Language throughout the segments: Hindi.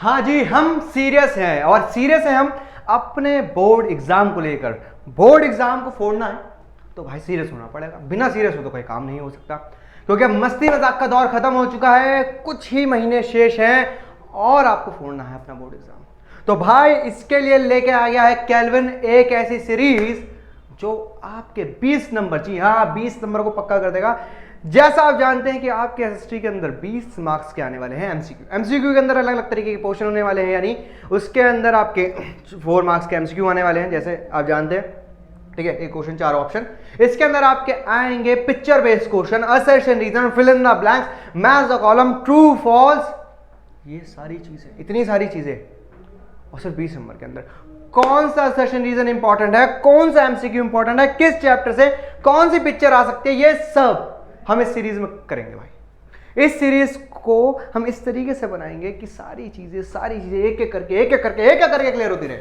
हाँ जी, हम सीरियस हैं और सीरियस हैं हम अपने बोर्ड एग्जाम को लेकर। बोर्ड एग्जाम को फोड़ना है तो भाई सीरियस होना पड़ेगा, बिना सीरियस हो तो कोई काम नहीं हो सकता। क्योंकि अब मस्ती मजाक का दौर खत्म हो चुका है, कुछ ही महीने शेष हैं और आपको फोड़ना है अपना बोर्ड एग्जाम। तो भाई इसके लिए लेके आ गया है केल्विन एक ऐसी सीरीज जो आपके 20 नंबर, जी हाँ 20 नंबर को पक्का कर देगा। जैसा आप जानते हैं कि आपके एसएसटी के अंदर 20 मार्क्स के आने वाले हैं एमसीक्यू। एमसीक्यू के अंदर अलग अलग तरीके के क्वेश्चन होने वाले हैं, यानी उसके अंदर आपके 4 मार्क्स के एमसीक्यू आने वाले हैं, जैसे आप जानते हैं। ठीक है, एक क्वेश्चन 4 ऑप्शन। इसके अंदर आपके आएंगे picture based question, assertion, reason, fill in the blanks, match the column, true false, ये सारी चीजें, इतनी सारी चीजें और सिर्फ 20 नंबर के अंदर। कौन सा सेशन रीजन इंपॉर्टेंट है, कौन सा एमसीक्यू इंपॉर्टेंट है, किस चैप्टर से कौन सी पिक्चर आ सकती है, ये सब हम इस सीरीज में करेंगे भाई। इस सीरीज को हम इस तरीके से बनाएंगे कि सारी चीजें एक एक करके क्लियर होती रहे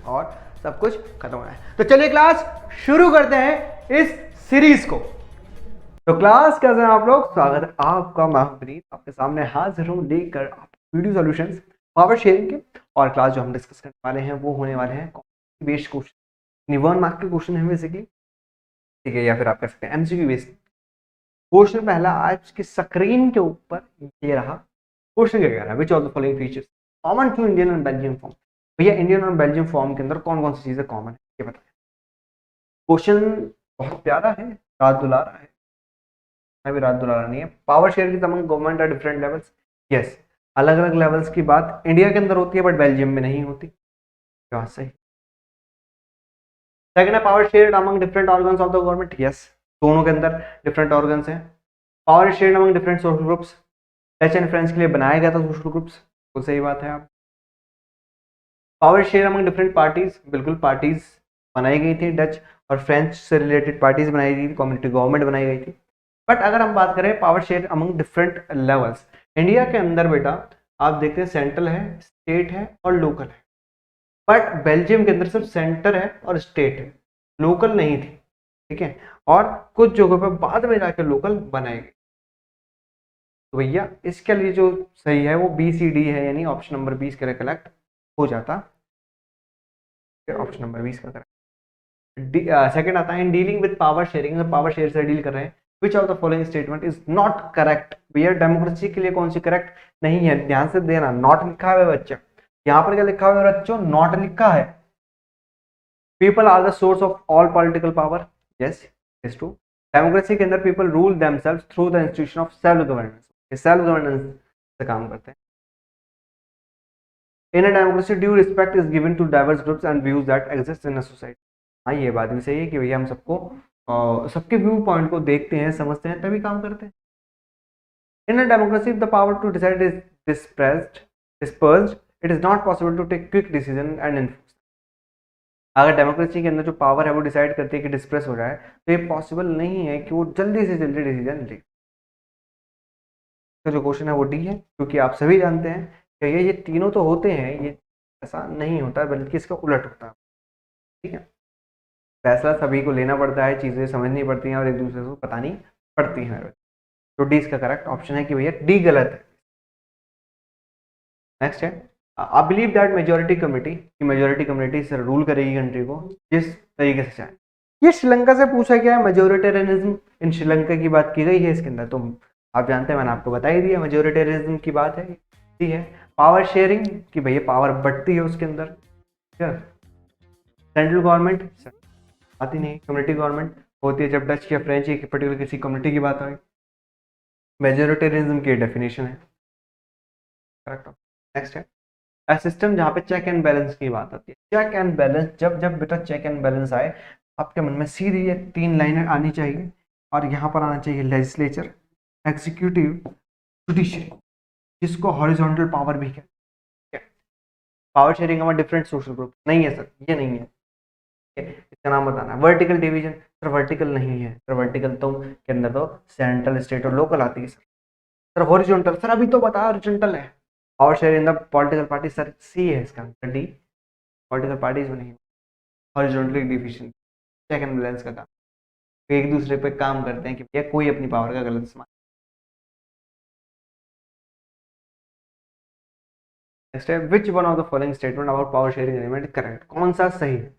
और सब कुछ खत्म हो जाए। तो चलिए क्लास शुरू करते हैं इस सीरीज को। तो क्लास कैसे हैं आप लोग, स्वागत है आपका। मैं विनीत आपके सामने हाजिर हूं लेकर वीडियो सॉल्यूशंस पावर शेयरिंग के। और क्लास जो हम डिस्कस करने वाले हैं वो होने वाले हैं बेस्ड क्वेश्चन, 1 मार्क के क्वेश्चन है बेसिकली, ठीक है, या फिर आप कह सकते हैं एमसीक्यू बेस्ड क्वेश्चन। पहला आज की स्क्रीन के ऊपर ये रहा क्वेश्चन, क्या कह रहा है, which of the following features common to Indian and Belgium form. भैया इंडियन और बेल्जियम फॉर्म के अंदर कौन कौन सी चीजें कॉमन है ये बताएं। क्वेश्चन बहुत प्यारा है, रात दुलारा है, अभी रात दुलारा नहीं है। पावर शेयर की among government are different levels, yes, अलग अलग लेवल्स की बात इंडिया के अंदर होती है बट बेल्जियम में नहीं होती, क्या सही। सेकंड है power share among different organs of the government, yes, दोनों के अंदर डिफरेंट ऑर्गन्स हैं। Power share among different social groups, touch and friends के लिए बनाया गया था सोशल ग्रुप्स, तो सही बात है। आप power share among different parties, बिल्कुल पार्टीज बनाई गई थी, डच और फ्रेंच से रिलेटेड पार्टीज बनाई गई थी, कम्युनिटी गवर्नमेंट बनाई गई थी। बट अगर हम बात करें power share among different levels, India के अंदर बेटा आप देखते हैं सेंट्रल है, स्टेट है और लोकल है। बट बेल्जियम के अंदर सिर्फ सेंटर है और स्टेट है, लोकल नहीं थी, ठीक है। और कुछ जगहों पर बाद में जाकर लोकल बनाए गए। तो भैया इसके लिए जो सही है वो बी सी डी है, यानी ऑप्शन नंबर 20 के कलेक्ट हो जाता, ऑप्शन नंबर 20 का करेक्ट। सेकंड आता है in dealing with power sharing, power share से डील कर रहे हैं, विच of the following statement is not correct. भैया डेमोक्रेसी के लिए कौन सी करेक्ट नहीं है, ध्यान से देना, नॉट लिखा हुआ है बच्चा, यहाँ पर क्या लिखा हुआ है बच्चों, नॉट लिखा है। People are the source of all political power, yes is true. Democracy के अंदर people rule themselves through the institution of self governance, self governance से काम करते हैं। In a democracy, due respect is given to diverse groups and views that exist in a society. हाँ ये बात भी सही है कि भैया हम सबको सबके व्यू पॉइंट को देखते हैं, समझते हैं, तभी काम करते हैं। In a democracy, if the power to decide is dispersed, it is not possible to take quick decision and enforce. अगर डेमोक्रेसी के अंदर जो पावर है वो डिसाइड करती है कि डिस्प्रेस हो जाए, तो ये पॉसिबल नहीं है कि वो जल्दी से जल्दी डिसीजन ले। तो जो क्वेश्चन है वो डी है, क्योंकि आप सभी जानते हैं कि ये तीनों तो होते हैं, ये ऐसा नहीं होता बल्कि इसका उलट होता है, ठीक है। फैसला सभी को लेना पड़ता है, चीज़ें समझनी पड़ती हैं और एक दूसरे को बतानी पड़ती हैं। तो डी इसका करेक्ट ऑप्शन है कि भैया डी गलत है। नेक्स्ट है I believe that majority committee, की मेजोरिटी कम्युनिटी से रूल करेगी कंट्री को जिस तरीके से चाहे। ये श्रीलंका से पूछा गया है, मेजोरिटेरियनिज्म इन श्रीलंका की बात की गई है इसके अंदर, तो आप जानते हैं, मैंने आपको बता ही दिया, मेजोरिटेरियनिज्म की बात है, ठीक है। पावर शेयरिंग कि भैया पावर बढ़ती है उसके अंदर, ठीक है। सेंट्रल गवर्नमेंट आती नहीं, कम्युनिटी गवर्नमेंट होती है जब डच या फ्रेंच की पर्टिकुलर किसी कम्युनिटी की बात आए। मेजोरिटेरियनिज्म की डेफिनेशन है, करेक्ट। नेक्स्ट है अ सिस्टम जहाँ पे चेक एंड बैलेंस की बात आती है। चेक एंड बैलेंस, जब जब बेटा चेक एंड बैलेंस आए आपके मन में सीधी ये 3 लाइनें आनी चाहिए, और यहाँ पर आना चाहिए लेजिस्लेचर, एग्जीक्यूटिव, जुडिशरी, जिसको हॉरिजॉन्टल पावर भी कहते हैं। पावर शेयरिंग में डिफरेंट सोशल ग्रुप नहीं है सर, ये नहीं है, इसका नाम बताना। वर्टिकल डिवीजन सर, वर्टिकल नहीं है सर, वर्टिकल तो के अंदर तो सेंट्रल, स्टेट और लोकल आती है सर। सर हॉरिजॉन्टल सर अभी तो बता, हॉरिजॉन्टल है। Power share in the political party sir, C है इसका आंसर, डी, पॉलिटिकल पार्टीज में नहीं, horizontal division, check and balance का काम, एक दूसरे पे काम करते हैं कि भैया कोई अपनी पावर का गलत इस्तेमाल नेक्स्ट है which one of the following statement about power sharing arrangement correct, कौन सा सही है?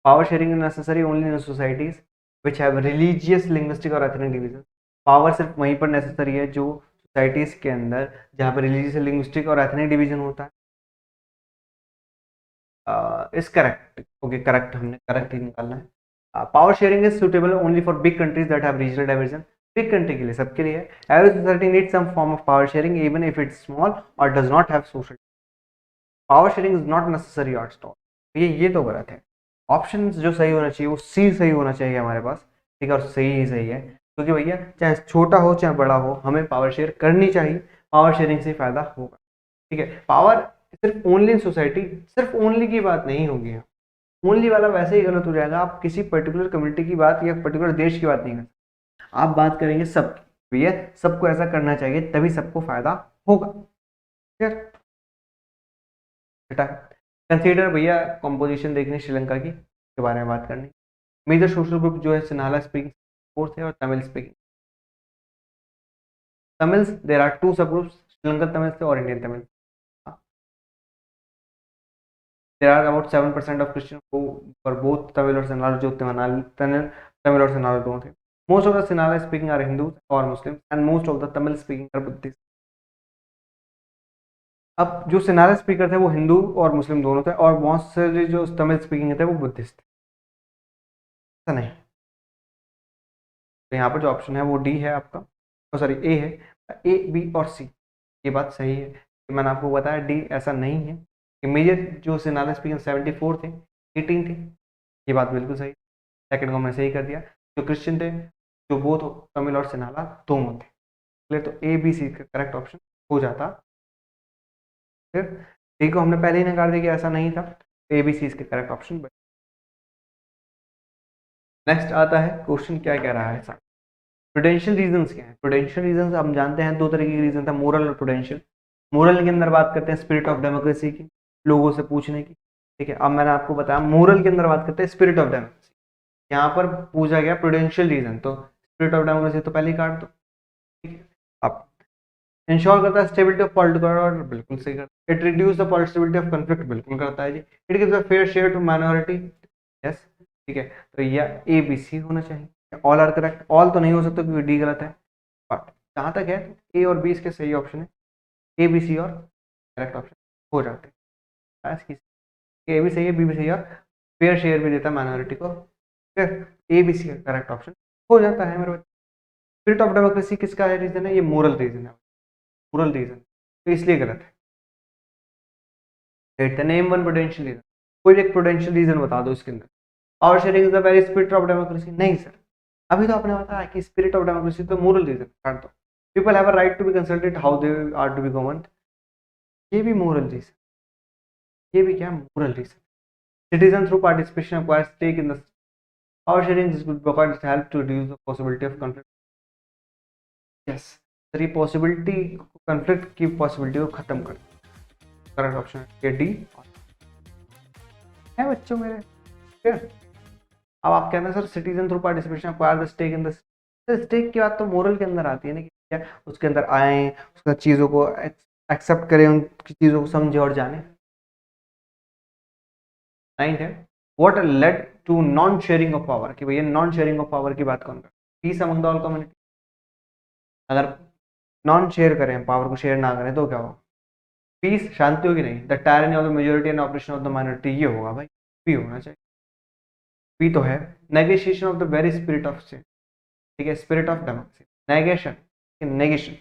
Power sharing is necessary only in societies which have religious linguistic और एथनिक डिवीजन। पावर सिर्फ वहीं पर नेसेसरी है जो सोसाइटीज के अंदर जहाँ पर रिलीजियस लिंग्विस्टिक और एथनिक डिवीजन होता है। इज करेक्ट, ओके करेक्ट, हमने करेक्ट ही निकालना है। Power sharing is suitable only for big countries that have regional diversion. Big country के लिए, सबके लिए है। Every society needs some form of power sharing even if it's small और does not have social. Power sharing is not necessary और स्टॉप। ये तो गलत है। ऑप्शन जो सही होना चाहिए वो सी सही होना चाहिए हमारे पास, ठीक है, और सही ही सही है, क्योंकि भैया चाहे छोटा हो चाहे बड़ा हो हमें पावर शेयर करनी चाहिए, पावर शेयरिंग से फायदा होगा, ठीक है। पावर सिर्फ ओनली इन सोसाइटी, सिर्फ ओनली की बात नहीं होगी, ओनली वाला वैसे ही गलत हो जाएगा। आप किसी पर्टिकुलर कम्युनिटी की बात या पर्टिकुलर देश की बात नहीं कर, आप बात करेंगे सबकी, भैया सबको ऐसा करना चाहिए तभी सबको फायदा होगा, ठीक है। बेटा कंसीडर भैया कॉम्पोजिशन देखनी श्रीलंका की के बारे में बात करनी। मेजर सोशल ग्रुप जो है सिन्हाला स्पीकिंग फोर्थ है और Tamil speaking Tamils, there are two sub groups, Sri Lankan Tamil और Indian Tamil. There are about 7% of Christian को फॉर बोथ तमिल और सिन्हाला, जो तमिल और सिन्हाला दोनों थे। Most of the Sinhala speaking are Hindu और Muslim and most of the Tamil speaking are Buddhist. अब जो सिन्हाला स्पीकर थे वो हिंदू और मुस्लिम दोनों थे और बहुत से जो तमिल स्पीकिंग थे वो बुद्धिस्ट थे, ऐसा नहीं। तो यहाँ पर जो ऑप्शन है वो डी है आपका, सॉरी ए है, ए बी और सी, ये बात सही है। मैंने आपको बताया डी ऐसा नहीं है कि मेजर जो सिन्हाला स्पीकिंग 74 थे 18 थे, ये बात बिल्कुल सही। सेकंड को मैंने सही कर दिया। जो क्रिश्चियन थे जो बोथ तमिल और सिन्हाला दोनों थे, क्लियर। तो ए बी सी का करेक्ट ऑप्शन हो जाता। फिर डी को हमने पहले ही नकार दिया कि ऐसा नहीं था, ए बी सी इसके करेक्ट ऑप्शन। नेक्स्ट आता है क्वेश्चन, क्या कह रहा है सर, प्रूडेंशियल रीजंस क्या है? प्रूडेंशियल रीजंस हम जानते हैं दो तरीके के रीजन था, मोरल और प्रूडेंशियल। मोरल के अंदर बात करते हैं स्पिरिट ऑफ डेमोक्रेसी की, लोगों से पूछने की, ठीक है। अब मैंने आपको बताया मोरल के अंदर बात करते हैं स्पिरिट ऑफ डेमोक्रेसी। यहाँ पर पूछा गया प्रूडेंशियल रीजन, तो स्पिरिट ऑफ डेमोक्रेसी तो पहले ही काट दो, ठीक है। अब इंश्योर करता है स्टेबिलिटी ऑफ पॉलिटिकल ऑर्डर, बिल्कुल सही करता है। It reduce the possibility of conflict, बिल्कुल करता है जी। It gives a fair share to minority, yes, ठीक है। तो यह ए बी सी होना चाहिए। ऑल आर करेक्ट, ऑल तो नहीं हो सकता क्योंकि डी गलत है, बट जहाँ तक है ए और बी इसके सही ऑप्शन है, ए बी सी और करेक्ट ऑप्शन हो जाते हैं। ए भी सही है, बी भी सही है, फेयर शेयर भी देता है माइनॉरिटी को, फिर ए बी सी का करेक्ट ऑप्शन हो जाता है मेरे बच्चे। स्पिरिट ऑफ डेमोक्रेसी किसका है रीजन है? ये मोरल रीजन है, मोरल रीजन, तो इसलिए गलत है। नेम वन प्रूडेंशियल रीजन, कोई एक प्रूडेंशियल रीजन बता दो इसके अंदर। Power sharing is the very spirit of democracy, नहीं सर, अभी तो आपने बताया कि स्पिरिट ऑफ डेमोक्रेसी तो मोरल रीजन काट दो। People have a right to be consulted how they are to be governed, ये भी मोरल रीजन, ये भी क्या moral reason. Citizen through participation acquires stake in the power sharing is good because it helps to reduce the possibility of conflict. Yes, sir ये possibility conflict की possibility को खत्म कर, करेक्ट ऑप्शन है डी है बच्चों मेरे, ठीक है। अब आप कहते हैं sir citizen through participation acquire the stake in the, stake की बात तो मोरल के अंदर आती है ना, कि क्या उसके अंदर आए, उसका चीज़ों को एक्सेप्ट करें, उनकी चीज़ों को समझे और जाने। 9 है what led to non sharing of power, कि भैया नॉन शेयरिंग ऑफ पावर की बात कौन कर, peace among the all community. अगर नॉन शेयर करें, पावर को शेयर ना करें तो क्या होगा? पीस, शांति होगी नहीं। The tyranny of the majority and operation of the minority, ये होगा भाई, पी होना चाहिए, पी तो है। Negotiation of the very spirit of state, ठीक है, spirit of democracy. Negation, negation,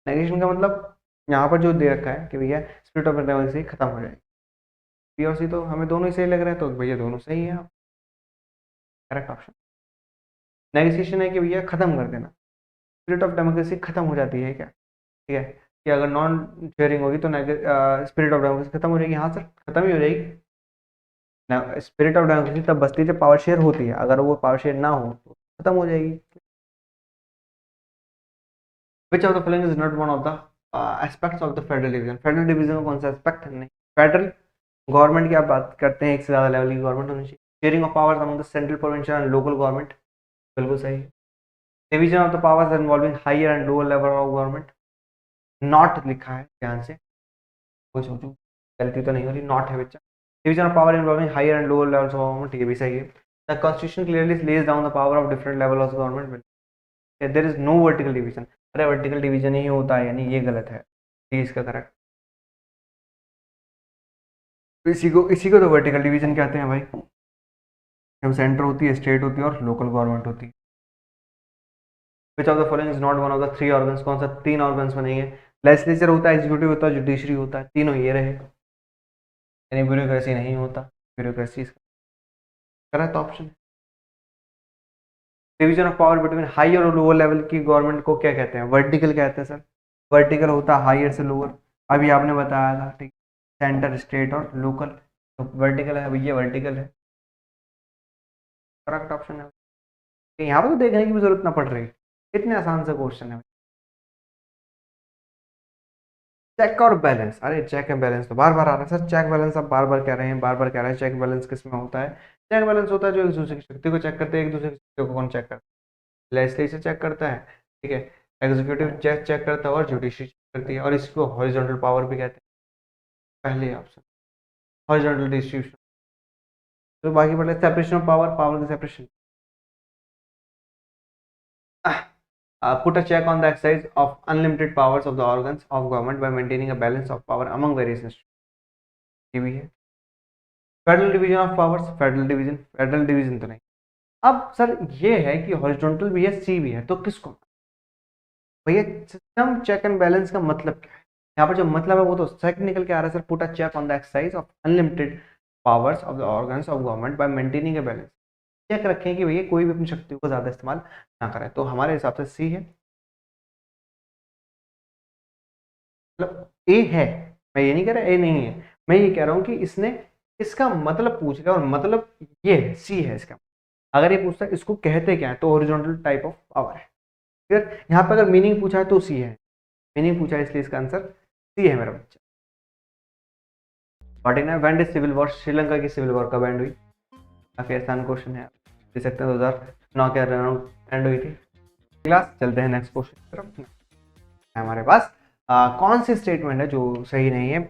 negation का मतलब यहाँ पर जो दे रखा है कि भैया स्पिरिट ऑफ डेमोक्रेसी खत्म हो जाएगी। पी और सी तो हमें दोनों ही सही लग रहे हैं, तो भैया दोनों सही है, करेक्ट ऑप्शन। नेगोशिएशन है कि भैया खत्म कर देना, स्पिरिट ऑफ डेमोक्रेसी खत्म हो जाती है क्या, ठीक है, कि अगर नॉन शेयरिंग होगी तो स्पिरिट ऑफ डेमोक्रेसी खत्म हो जाएगी। हाँ सर, खत्म ही हो जाएगी। स्पिरिट ऑफ डेमोक्रेसी तब बचती है जब पावर शेयर होती है, अगर वो पावर शेयर ना हो तो खत्म हो जाएगी। विच of the following is not one of the aspects of the federal division, federal division का कौन सा एस्पेक्ट है? नहीं, फेडरल गवर्नमेंट की आप बात करते हैं, एक से ज़्यादा लेवल की गवर्नमेंट होनी चाहिए। Sharing of powers among the central, provincial and local government, बिल्कुल सही है। Division of the powers involving higher and lower level of government, not लिखा है ध्यान से, कोई सोचो गलती तो नहीं हो रही, नॉट है बच्चा। Division of power involving higher and lower levels of government, ये भी सही है। The constitution clearly lays down the power of different level of government, there is no vertical division. अरे वर्टिकल डिवीजन ही होता है, यानी ये गलत है, ये इसका करेक्ट। इसी को तो वर्टिकल डिवीजन कहते हैं भाई, जब सेंटर होती है, स्टेट होती है और लोकल गवर्नमेंट होती है। Which of the following is not one of the three organs, कौन सा तीन ऑर्गन्स बनेंगे? लेजिस्लेचर होता है, एग्जीक्यूटिव होता है, जुडिशरी होता है, तीनों ये रहे, यानी ब्यूरोक्रेसी नहीं होता, bureaucracy correct option. Division of power between high और लोअर लेवल की गवर्नमेंट को क्या कहते हैं? वर्टिकल कहते हैं सर। वर्टिकल होता है हायर से लोअर, अभी आपने बताया था, ठीक, सेंटर, स्टेट और लोकल, तो वर्टिकल है भैया, वर्टिकल है, करेक्ट ऑप्शन है। यहाँ पर तो देखने की भी जरूरत ना पड़ रही, इतने आसान से क्वेश्चन है। चेक और बैलेंस, अरे चेक एंड बैलेंस तो बार बार आ रहा है सर, चेक बैलेंस आप बार बार कह रहे हैं, बार बार कह रहे हैं, चेक बैलेंस किस में होता है? चेक बैलेंस होता है जो एक दूसरे की शक्ति को चेक करते हैं, एक दूसरे की शक्ति को कौन चेक करता है? लेजिस्लेचर चेक करता है, ठीक है, एग्जीक्यूटिव चेक चेक करता है और जुडिशरी चेक करती है, और इसको हॉरिजॉन्टल पावर भी कहते हैं, पहले ऑप्शन हॉरिजॉन्टल डिस्ट्रीब्यूशन। तो बाकी पढ़े सेपरेशन ऑफ पावर, पावर की separation. Put a check on the exercise of unlimited powers of the organs of government by maintaining a balance of power among various institutions, ये भी है। Federal division of powers, federal division तो नहीं। अब सर ये है कि हॉरिजॉन्टल भी है, सी भी है, तो किसको? भैया सिस्टम चेक एंड बैलेंस का मतलब क्या है? यहाँ पर जो मतलब है वो तो सेक निकल के आ रहा है sir. Put a check on the exercise of unlimited powers of the organs of government by maintaining a balance, check रखें कि भैया कोई भी अपनी शक्तियों को ज्यादा इस्तेमाल ना करे, तो हमारे हिसाब से सी है, मतलब ए है। मैं ये नहीं कह रहा ए नहीं है, मैं ये कह रहा हूँ कि इसने इसका मतलब पूछ लिया और मतलब ये है, सी है इसका। अगर ये पूछता है इसको कहते क्या है, तो ओरिजिनल टाइप ऑफ पावर है। फिर यहाँ पे अगर मीनिंग पूछा है तो सी है, मीनिंग पूछा है इसलिए इसका आंसर सी है मेरा बच्चा। 49 when did civil war, Sri Lanka की सिविल वॉर कब एंड हुई? काफी आसान क्वेश्चन है, दे सकते हैं 2009 के अराउंड एंड हुई थी। क्लास चलते हैं नेक्स्ट क्वेश्चन की तरफ। हमारे पास कौन सी स्टेटमेंट है जो सही नहीं है?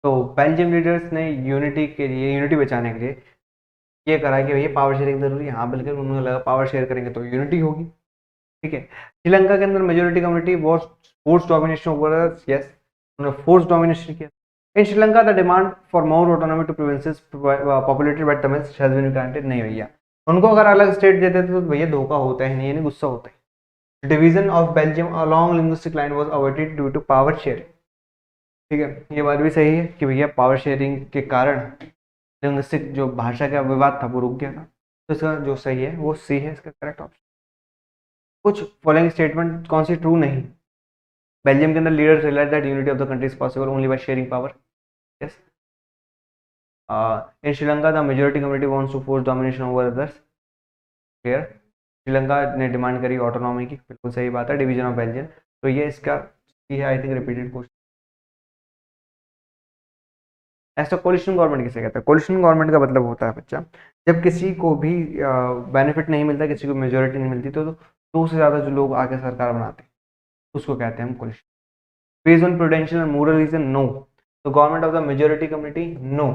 तो बेल्जियम लीडर्स ने यूनिटी के लिए, यूनिटी बचाने के लिए ये करा कि भैया पावर शेयरिंग जरूरी है। हाँ बिल्कुल, उन्होंने लगा पावर शेयर करेंगे तो यूनिटी होगी, ठीक है। श्रीलंका के अंदर majority community was force domination over, yes, उन्होंने फोर्स डोमिनेशन किया। In Sri Lanka the demand for more autonomy to provinces populated by Tamils has been granted, नहीं भैया, उनको अगर अलग स्टेट देते तो भैया धोखा होता है, नहीं गुस्सा होता है। Division of Belgium along linguistic line was avoided due to power sharing, ठीक है, ये बात भी सही है कि भैया पावर शेयरिंग के कारण लिंग्विस्टिक जो भाषा का विवाद था वो रुक गया था, तो इसका जो सही है वो सी है, इसका करेक्ट ऑप्शन। कुछ फॉलोइंग स्टेटमेंट कौन सी ट्रू नहीं? बेल्जियम के अंदर leaders realise that unity of the country is possible only by sharing power, yes. In Sri Lanka the majority community wants to force domination over others, clear, Sri Lanka ने डिमांड करी ऑटोनॉमी की, बिल्कुल सही बात है। डिवीजन ऑफ बेल्जियम, तो ये इसका सी है, आई थिंक रिपीटेड क्वेश्चन। ऐसा कोलिशन गवर्नमेंट किसे कहता है? कोलिशन गवर्नमेंट का मतलब होता है बच्चा, जब किसी को भी बेनिफिट नहीं मिलता, किसी को मेजोरिटी नहीं मिलती, तो दो से ज़्यादा जो लोग आके सरकार बनाते हैं उसको कहते हैं हम coalition. Based on prudential and moral reason, no. The government of the majority community, no.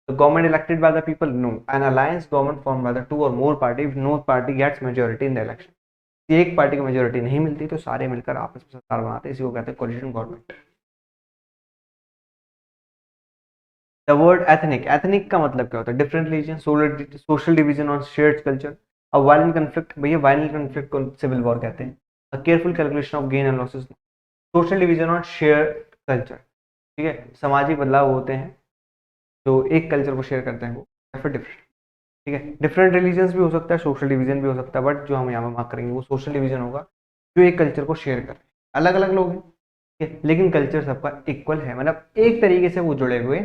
The government elected by the people, no. An alliance government form by the two और more party, if no party gets majority in the election, एक पार्टी को मेजोरिटी नहीं मिलती तो सारे मिलकर आपस में सरकार बनाते हैं, इसी को कहते हैं coalition government. The word ethnic, ethnic का मतलब क्या होता है? डिफरेंट रिलीजन, सोशल डिवीजन और शेयर्ड कल्चर। अब वायलेंट कन्फ्लिक्ट, भैया वायलेंट कन्फ्लिक्ट को सिविल वॉर कहते हैं। अ careful calculation of gain and losses. Social division और शेयर कल्चर, ठीक है, सामाजिक बदलाव होते हैं जो एक कल्चर को शेयर करते हैं, वो फिर डिफरेंट, ठीक है। डिफरेंट रिलीजन्स भी हो सकता है, सोशल डिवीजन भी हो सकता है, बट जो हम यहाँ पर मार्क करेंगे वो सोशल डिवीजन होगा, जो एक कल्चर को शेयर कर रहे हैं। अलग अलग लोग हैं, ठीक है, लेकिन कल्चर सबका इक्वल है, मतलब एक तरीके से वो जुड़े हुए।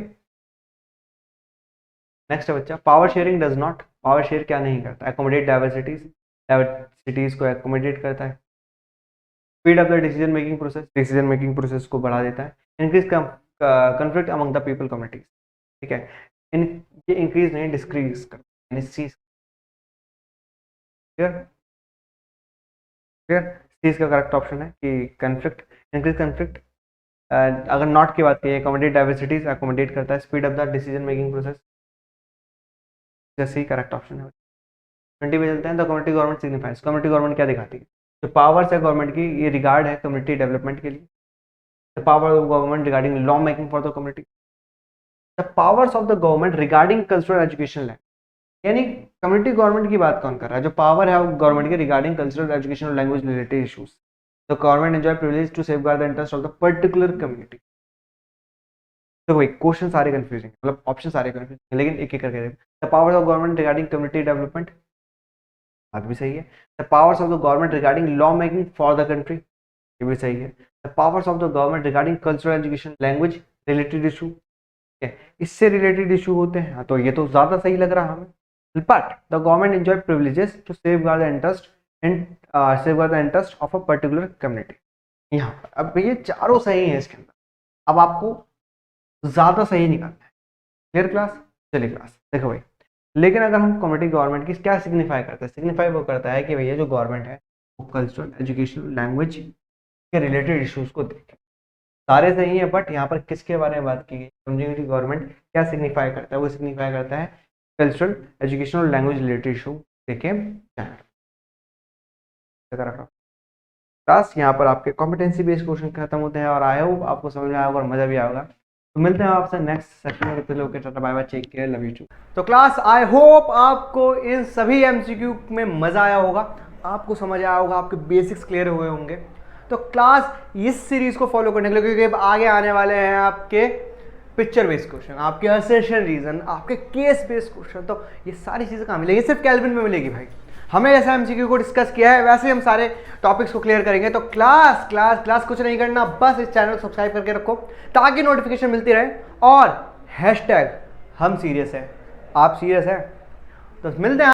नेक्स्ट है बच्चा, power sharing does not, power share क्या नहीं करता? एकोमोडेट डाइवर्सिटीज, डाइवर्सिटीज को एकोमोडेट करता है। Speed up the decision making process, decision making process को बढ़ा देता है। Increase conflict among the people communities, ठीक है, इन ये इंक्रीज नहीं डिस्क्रीज करता है, चीज क्लियर, क्लियर, चीज का करेक्ट ऑप्शन है कि कन्फ्लिक्ट, इंक्रीज कन्फ्लिक्ट अगर नॉट की बात करिए, अकोमोडेट डाइवर्सिटीज अकोमोडेट करता है, speed up the decision making process, जैसे ही करेक्ट ऑप्शन है। 20 पे चलते हैं। The community government signifies, community government क्या दिखाती है? जो पावर्स है गवर्नमेंट की, ये रिगार्ड है कम्युनिटी डेवलपमेंट के लिए। The power of government regarding law making for the community, the powers of the government regarding cultural education language, यानी कम्युनिटी गवर्नमेंट की बात कौन कर रहा है? जो पावर है गवर्नमेंट के रिगार्डिंग कल्चरल एजुकेशन और language related issues, the government enjoy privilege to safeguard the interest of the particular community. तो वही क्वेश्चन सारे कंफ्यूजिंग, मतलब ऑप्शन सारे कंफ्यूजिंग, लेकिन एक एक करके देखो। The powers of government regarding community development, बात भी सही है। The powers of the government regarding law making for the country, ये भी सही है। The powers of the government regarding cultural education language related issue, इससे रिलेटेड इशू होते हैं, तो ये तो ज्यादा सही लग रहा हमें। But the government enjoy privileges to safeguard the interest and safeguard the interest of a particular community. यहाँ पर अब ये चारों सही है इसके अंदर, अब आपको ज्यादा सही निकालना है। Clear class? चलिए क्लास देखो भाई, लेकिन अगर हम कम्युनिटी गवर्नमेंट की क्या सिग्निफाई करता है? सिग्निफाई वो करता है कि भैया जो गवर्नमेंट है वो कल्चरल एजुकेशनल लैंग्वेज के रिलेटेड इश्यूज को देखे। सारे सही है, बट यहाँ पर किसके बारे में बात की गई? कम्युनिटी गवर्नमेंट क्या सिग्निफाई करता है? वो सिग्निफाई करता है कल्चरल एजुकेशन और लैंग्वेज रिलेटेड इशू देखे क्लास। यहाँ पर आपके कॉम्पिटेंसी बेस्ड क्वेश्चन खत्म होते हैं, और आए हो आपको समझ में आएगा और मजा भी आएगा। तो मिलते हैं आपसे नेक्स्ट सेक्शन में, कितने लोग के tata bye bye, take care, love you too. तो क्लास आई होप आपको इन सभी एमसीक्यू में मजा आया होगा, आपको समझ आया होगा, आपके बेसिक्स क्लियर हुए होंगे। तो क्लास इस सीरीज को फॉलो करने के लिए, क्योंकि आगे आने वाले हैं आपके पिक्चर बेस्ड क्वेश्चन, आपके असर्शन रीजन, आपके केस बेस्ड क्वेश्चन, तो ये सारी चीजें कहाँ मिलेगी? सिर्फ कैल्विन में मिलेगी भाई। हमें जैसे एमसीक्यू को डिस्कस किया है वैसे हम सारे टॉपिक्स को क्लियर करेंगे। तो क्लास क्लास क्लास कुछ नहीं करना, बस इस चैनल को सब्सक्राइब करके रखो ताकि नोटिफिकेशन मिलती रहे, और हैशटैग हम सीरियस है, आप सीरियस है। तो मिलते हैं।